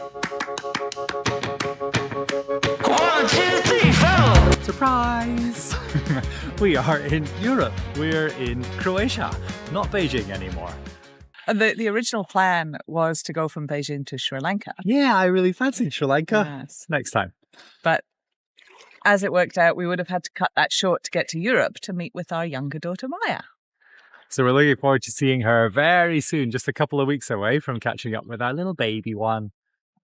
One, two, three, four. Surprise! We are in Europe. We're in Croatia, not Beijing anymore. The original plan was to go from Beijing to Sri Lanka. Yeah, I really fancied Sri Lanka. Yes. Next time. But as it worked out, we would have had to cut that short to get to Europe to meet with our younger daughter, Maya. So we're looking forward to seeing her very soon, just a couple of weeks away from catching up with our little baby one.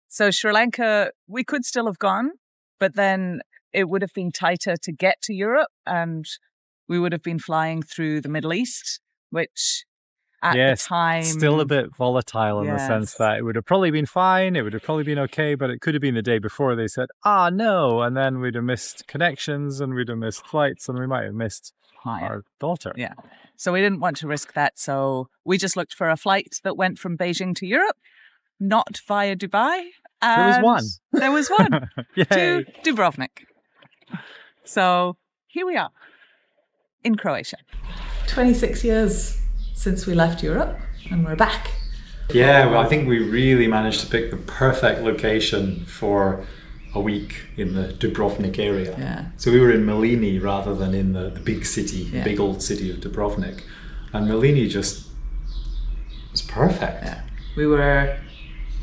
So Sri Lanka, we could still have gone, but then it would have been tighter to get to Europe, and we would have been flying through the Middle East, which at the time... still a bit volatile in the sense Yes. that it would have probably been fine, it would have probably been okay, but it could have been the day before they said, no, and then we'd have missed connections and we'd have missed flights and we might have missed our daughter. Yeah. So we didn't want to risk that. So we just looked for a flight that went from Beijing to Europe, not via Dubai. There was one. There was one Yay. to Dubrovnik. So here we are in Croatia. 26 years since we left Europe and we're back. Yeah, well, I think we really managed to pick the perfect location for a week in the Dubrovnik area. Yeah. So we were in Mlini rather than in the big city, Yeah. big old city of Dubrovnik. And Mlini just was perfect. Yeah. We were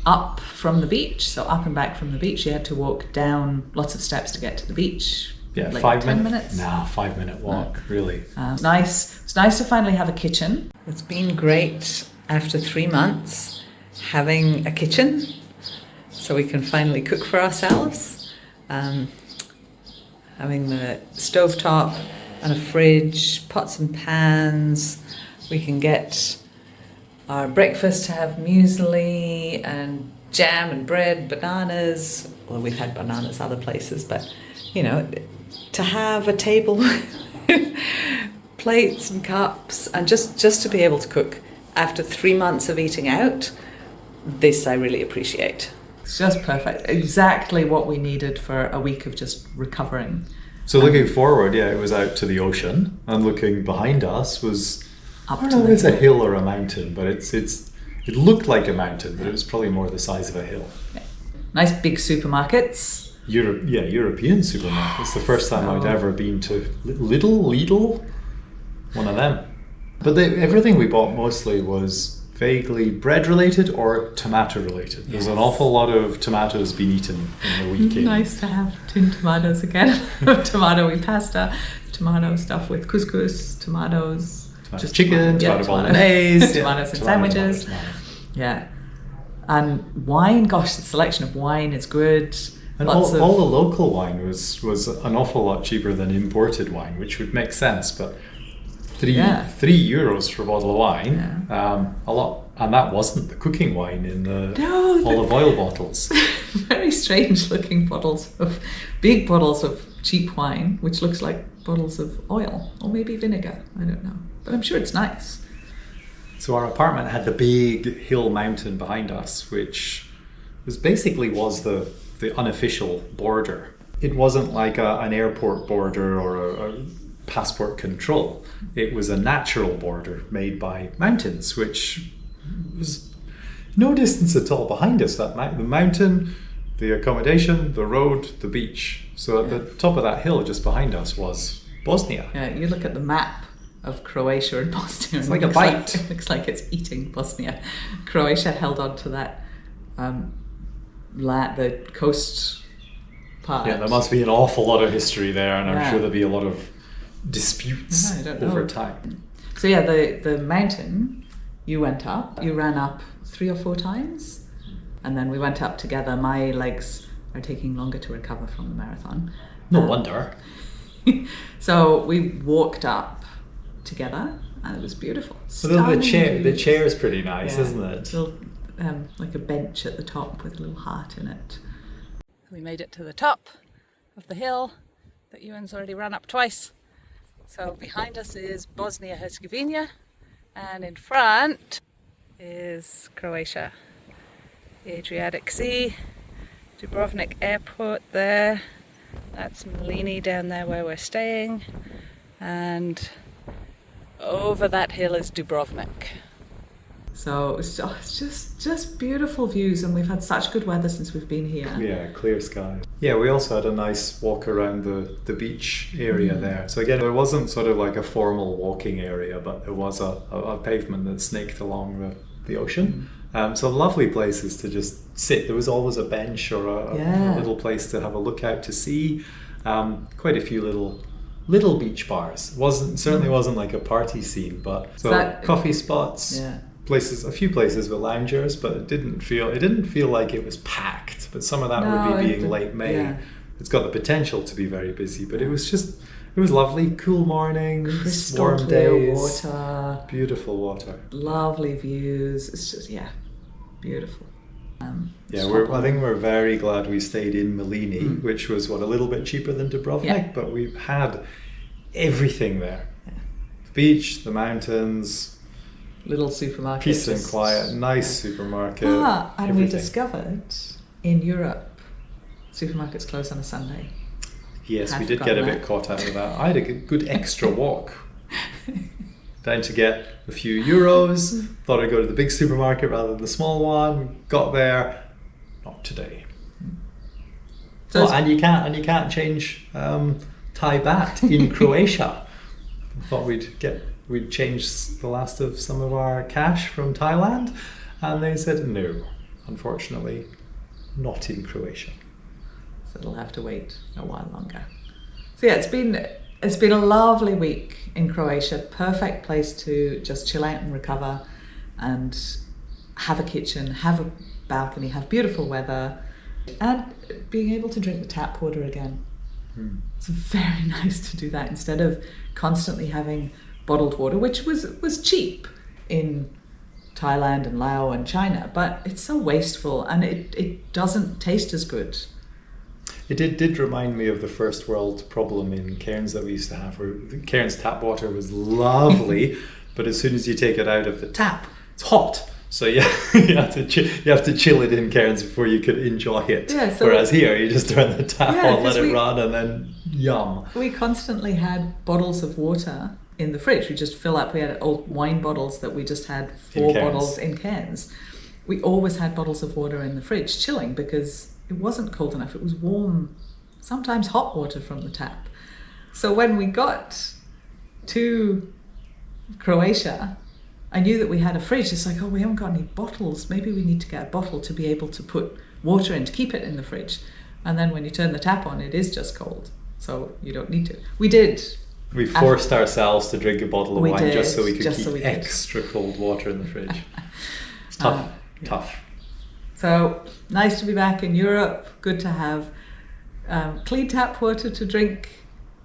up from the beach, so up and back from the beach. You had to walk down lots of steps to get to the beach. Yeah, Like 10 minutes. Nah, 5-minute walk, really. Nice. It's nice to finally have a kitchen. It's been great after 3 months having a kitchen so we can finally cook for ourselves. Having the stovetop and a fridge, pots and pans. We can get our breakfast to have muesli and jam and bread, bananas. Well, we've had bananas other places, but you know, to have a table with plates and cups and just to be able to cook after 3 months of eating out, this I really appreciate. It's just perfect. Exactly what we needed for a week of just recovering. So looking forward, it was out to the ocean, and looking behind us was, I don't know if it's a hill or a mountain, but it looked like a mountain, but it was probably more the size of a hill. Yeah. Nice big supermarkets. European supermarkets. The first time I'd ever been to Lidl, one of them. But everything we bought mostly was vaguely bread related or tomato related. There's an awful lot of tomatoes being eaten in the weekend. Nice to have tin tomatoes again. Tomato pasta, tomato stuff with couscous, tomatoes. Tomato chicken, tomato bolognese, tomatoes in sandwiches. Tomato. Yeah. And wine, gosh, the selection of wine is good. And all the local wine was an awful lot cheaper than imported wine, which would make sense, but €3 for a bottle of wine, a lot, and that wasn't the cooking wine in the olive oil bottles. Very strange looking big bottles of cheap wine, which looks like bottles of oil or maybe vinegar, I don't know, but I'm sure it's nice. So our apartment had the big hill mountain behind us, which was the unofficial border. It wasn't like an airport border or a passport control. It was a natural border made by mountains, which was no distance at all behind us. The mountain, the accommodation, the road, the beach. So at the top of that hill just behind us was Bosnia. Yeah, you look at the map of Croatia and Bosnia. It's like a bite. It looks like it's eating Bosnia. Croatia held on to that, the coast part. Yeah, there must be an awful lot of history there, and I'm sure there'll be a lot of disputes over time. So yeah, the mountain, you went up, you ran up 3 or 4 times, and then we went up together. My legs are taking longer to recover from the marathon. No wonder. So we walked up together, and it was beautiful. So the chair is pretty nice, isn't it? Little, like a bench at the top with a little heart in it. We made it to the top of the hill that Ewan's already run up twice. So behind us is Bosnia-Herzegovina, and in front is Croatia. The Adriatic Sea, Dubrovnik Airport there, that's Mlini down there where we're staying, and over that hill is Dubrovnik. So it's just beautiful views, and we've had such good weather since we've been here. Yeah, clear sky. Yeah, we also had a nice walk around the beach area there. So again, it wasn't sort of like a formal walking area, but there was a pavement that snaked along the ocean. So lovely places to just sit. There was always a bench or a little place to have a look out to sea. Quite a few little beach bars. Certainly wasn't like a party scene, but coffee spots. Yeah. A few places with loungers, but it didn't feel like it was packed. But some of that would be being late May. Yeah. It's got the potential to be very busy, but it was lovely, cool mornings, Crystal warm clear days, water, beautiful water. lovely views. It's just beautiful. I think we're very glad we stayed in Mlini, which was a little bit cheaper than Dubrovnik, but we've had everything there. Yeah. The beach, the mountains, Little supermarket. peace and quiet, nice supermarket. And everything. we discovered in Europe, supermarkets close on a Sunday. Yes, we did get a bit caught out of that. I had a good extra walk. Down to get a few euros. Thought I'd go to the big supermarket rather than the small one. Got there. Not today. And you can't change Thai baht in Croatia. I thought we'd change the last of some of our cash from Thailand, and they said no, unfortunately, not in Croatia. So it'll have to wait a while longer. So yeah, it's been a lovely week in Croatia. Perfect place to just chill out and recover, and have a kitchen, have a balcony, have beautiful weather, and being able to drink the tap water again. It's very nice to do that instead of constantly having bottled water, which was cheap in Thailand and Laos and China, but it's so wasteful, and it doesn't taste as good. It did remind me of the first world problem in Cairns that we used to have, where Cairns tap water was lovely, but as soon as you take it out of the tap, it's hot. So you have to chill it in Cairns before you could enjoy it. Yeah, so whereas here, you just turn the tap on, let it run, and then yum. We constantly had bottles of water in the fridge. We just fill up. We had old wine bottles that we just had 4 bottles in cans. We always had bottles of water in the fridge chilling because it wasn't cold enough. It was warm, sometimes hot water from the tap. So when we got to Croatia, I knew that we had a fridge. It's like, we haven't got any bottles. Maybe we need to get a bottle to be able to put water in to keep it in the fridge. And then when you turn the tap on, it is just cold. So you don't need to. We did. We forced ourselves to drink a bottle of wine just so we could keep extra cold water in the fridge. It's tough. Tough. So nice to be back in Europe. Good to have clean tap water to drink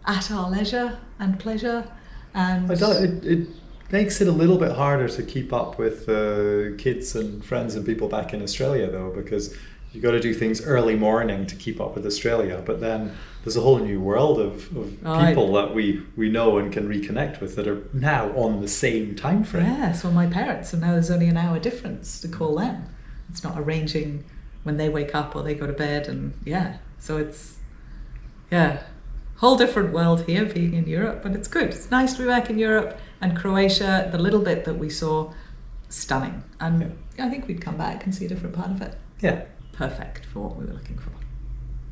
at our leisure and pleasure. And it makes it a little bit harder to keep up with kids and friends and people back in Australia, though, because you got to do things early morning to keep up with Australia. But then there's a whole new world of people that we know and can reconnect with that are now on the same time frame. Yeah, so my parents, and now there's only an hour difference to call them. It's not arranging when they wake up or they go to bed, and so it's whole different world here being in Europe, but it's good. It's nice to be back in Europe. And Croatia, the little bit that we saw, stunning. And I think we'd come back and see a different part of it. Yeah. Perfect for what we were looking for.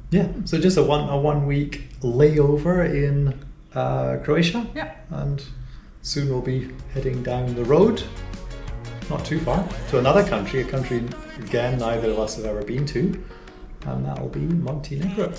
Yeah, so just a 1 week layover in Croatia. Yeah. And soon we'll be heading down the road, not too far, to another country, a country, again, neither of us have ever been to. And that'll be Montenegro.